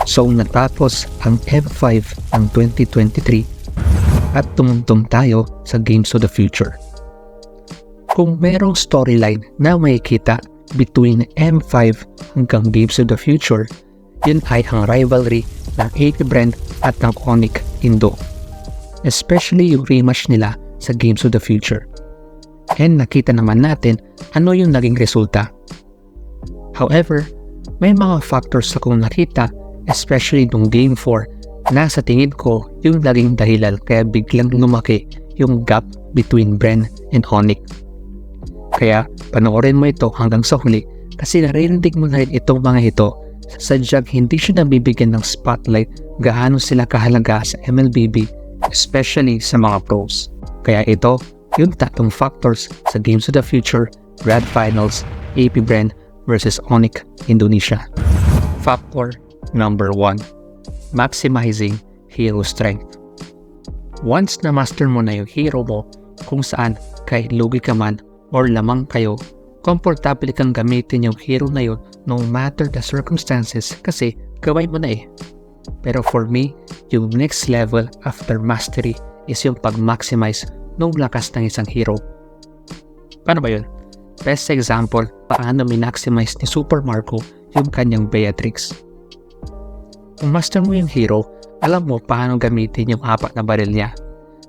So natapos ang M5 ng 2023 at tumungtong tayo sa Games of the Future. Kung merong storyline na makikita between M5 hanggang Games of the Future, yun ay ang rivalry ng AP BREN at ng ONIC Indo. Especially yung rematch nila sa Games of the Future. And nakita naman natin ano yung naging resulta. However, may mga factors akong nakita, especially nung Game 4, na sa tingin ko yung naging dahilan kaya biglang lumaki yung gap between BREN and ONIC. Kaya panoorin mo ito hanggang sa huli kasi narinig mo na rin itong mga ito sadyang hindi siya nabibigyan ng spotlight gaano sila kahalaga sa MLBB, especially sa mga pros. Kaya ito yung tatlong factors sa Games of the Future Grand Finals AP BREN versus ONIC Indonesia. Factor number 1. Maximizing hero strength. Once na master mo na yung hero mo kung saan kahit lugi ka man or lamang kayo, komportable kang gamitin yung hero na yun no matter the circumstances kasi gawin mo na eh. Pero for me, yung next level after mastery is yung pag-maximize ng lakas ng isang hero. Paano ba yun? Best example, paano minaximize ni Super Marco yung kanyang Beatrix. Kung master mo yung hero, alam mo paano gamitin yung 4 na baril niya.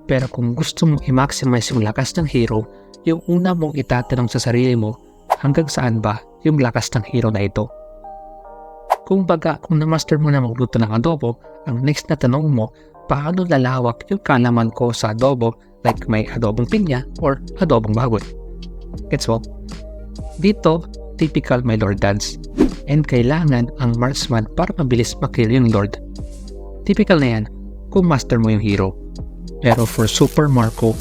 Pero kung gusto mong i-maximize yung lakas ng hero, yung una mong itatanong sa sarili mo, hanggang saan ba yung lakas ng hero na ito? Kung na-master mo na magluto ng adobo, ang next na tanong mo, paano lalawak yung kalaman ko sa adobo like may adobong pinya or adobong baboy? Gets mo? Dito, typical my lord dance. And kailangan ang marksman para mabilis makill yung lord. Typical na yan kung master mo yung hero. Pero for Super Marco,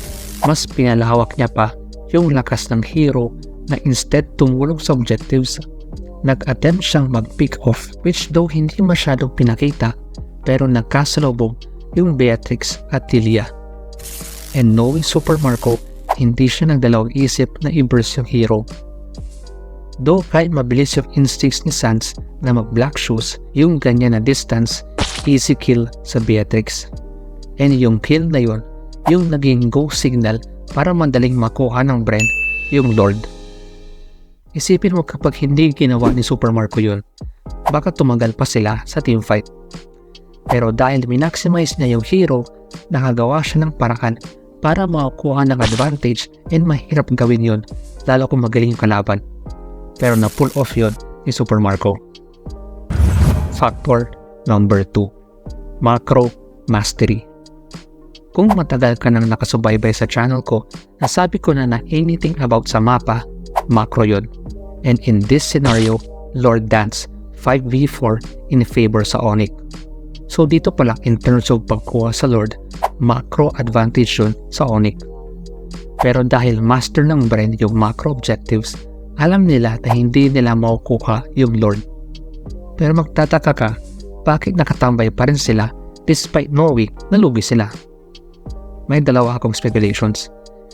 mas pinalawak niya pa yung lakas ng hero na instead tumulong sa objectives, nag-attempt siyang mag-pick off which though hindi masyadong pinakita pero nagkasalubong yung Beatrix at Tilia. And knowing Super Marco, hindi siya nagdalawang isip na i-burst yung hero. Though kahit mabilis yung instincts ni Sans na mag-black shoes, yung ganyan na distance, easy kill sa Beatrix. And yung kill na yun, yung naging go signal para madaling makuha ng BREN yung Lord. Isipin mo kapag hindi ginawa ni Super Marco yun, baka tumagal pa sila sa teamfight. Pero dahil minaximize niya yung hero, nakagawa siya ng paraan para makakuha ng advantage and mahirap gawin yun lalo kung magaling yung kalaban. Pero na-pull off yun ni Super Marco. Factor number 2. Macro Mastery. Kung matagal ka nang nakasubaybay sa channel ko, nasabi ko na anything about sa mapa, macro yun. And in this scenario, Lord Dance 5v4 in favor sa ONIC. So dito pala in terms of pagkuha sa Lord, macro advantage yun sa ONIC. Pero dahil master ng BREN yung macro objectives, alam nila na hindi nila makukuha yung Lord. Pero magtataka ka, bakit nakatambay pa rin sila despite knowing na lugi sila? May dalawa akong speculations.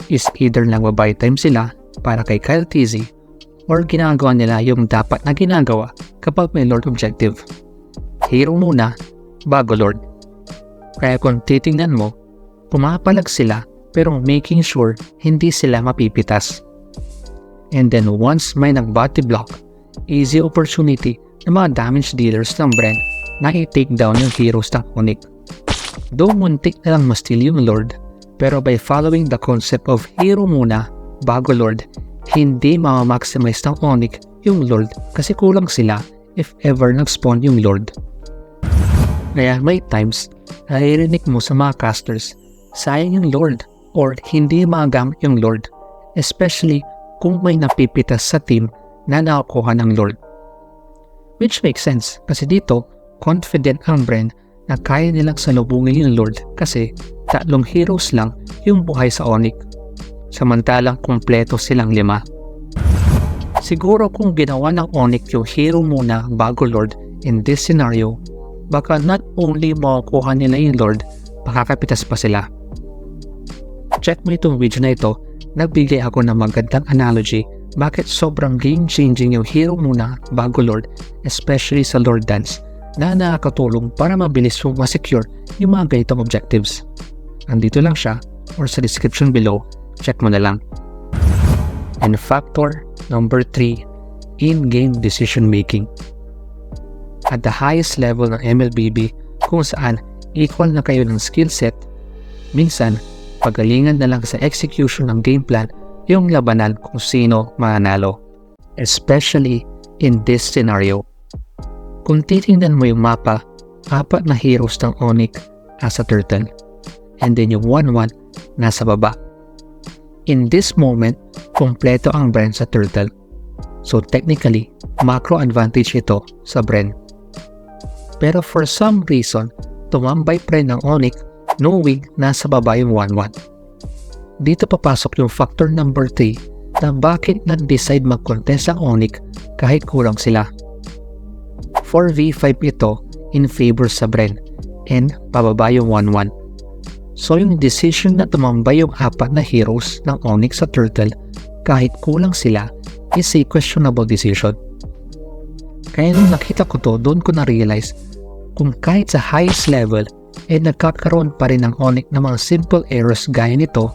Is either nagbabuy time sila para kay Kyle TZ or ginagawa nila yung dapat na ginagawa kapag may Lord objective. Hero muna, bago Lord. Kaya kung titingnan mo, pumapalag sila pero making sure hindi sila mapipitas. And then once may nag-body block, easy opportunity ng mga damage dealers ng BREN na i-take down yung heroes ng ONIC. Though muntik na lang ma-steal yung Lord, pero by following the concept of hero muna, bago Lord, hindi ma-maximize ng ONIC yung Lord kasi kulang sila if ever nag-spawn yung Lord. Kaya may times, naririnig mo sa mga casters, sayang yung Lord or hindi magamit yung Lord, especially kung may napipitas sa team na nakakuha ng Lord. Which makes sense kasi dito, confident ang BREN na kaya nilang salubungin yung Lord kasi 3 heroes lang yung buhay sa ONIC. Samantalang kumpleto silang 5. Siguro kung ginawa ng ONIC yung hero muna bago Lord in this scenario, baka not only makukuha nila yung Lord, makakapitas pa sila. Check mo itong video na ito, nagbigay ako ng magandang analogy bakit sobrang game-changing yung hero muna bago Lord, especially sa Lord Dance. na nakakatulong para mabilis mong ma-secure yung mga ganitong objectives. Andito lang siya or sa description below, check mo na lang. And factor number 3, in-game decision making. At the highest level ng MLBB kung saan equal na kayo ng skill set, minsan pagalingan na lang sa execution ng game plan yung labanan kung sino mananalo. Especially in this scenario. Kung titingnan mo yung mapa, 4 na heroes ng ONIC as a turtle, and then yung 1-1 nasa baba. In this moment, kompleto ang BREN sa turtle. So technically, macro advantage ito sa BREN. Pero for some reason, tumambay BREN ng ONIC knowing nasa baba yung 1-1. Dito papasok yung factor number 3 na bakit nag-decide mag-contest ang ONIC kahit kulang sila. 4v5 ito in favor sa BREN and pababa yung 1-1. So yung decision na tumambay yung 4 na heroes ng ONIC sa turtle kahit kulang sila is a questionable decision. Kaya nung nakita ko to, doon ko na-realize kung kahit sa highest level nagkakaroon pa rin ng ONIC ng mga simple errors gaya nito,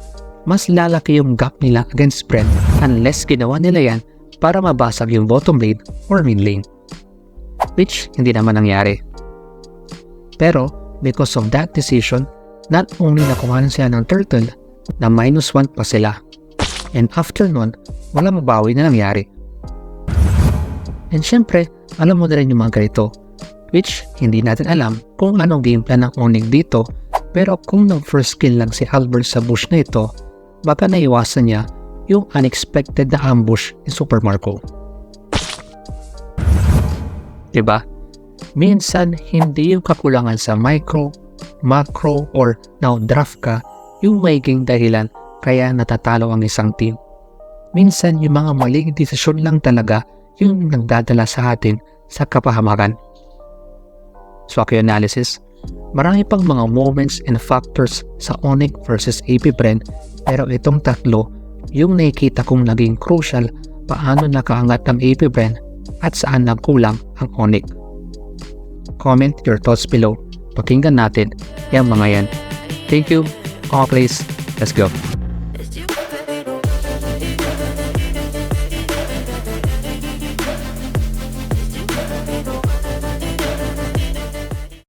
mas lalaki yung gap nila against BREN unless ginawa nila yan para mabasag yung bottom lane or mid lane. Which hindi naman nangyari. Pero because of that decision, not only nakuha sila ng turtle na -1 pa sila, and after nun, wala mabawi na nangyari. And syempre, alam mo na rin yung mga ganito, which hindi natin alam kung anong game plan ng ONIC dito, pero kung nag-first kill lang si Albert sa bush na ito, baka naiwasan niya yung unexpected na ambush ni Super Marco. Diba? Minsan, hindi yung kakulangan sa micro, macro, or now draft ka yung magiging dahilan kaya natatalo ang isang team. Minsan, yung mga maling desisyon lang talaga yung nagdadala sa atin sa kapahamakan. So, ako analysis, marami pang mga moments and factors sa ONIC versus AP BREN, pero itong tatlo yung nakikita kong naging crucial paano nakaangat ang AP BREN at saan nagkulang ang ONIC. Comment your thoughts below. Pakinggan natin yung mga yan. Thank you. Oumaplays. Let's go.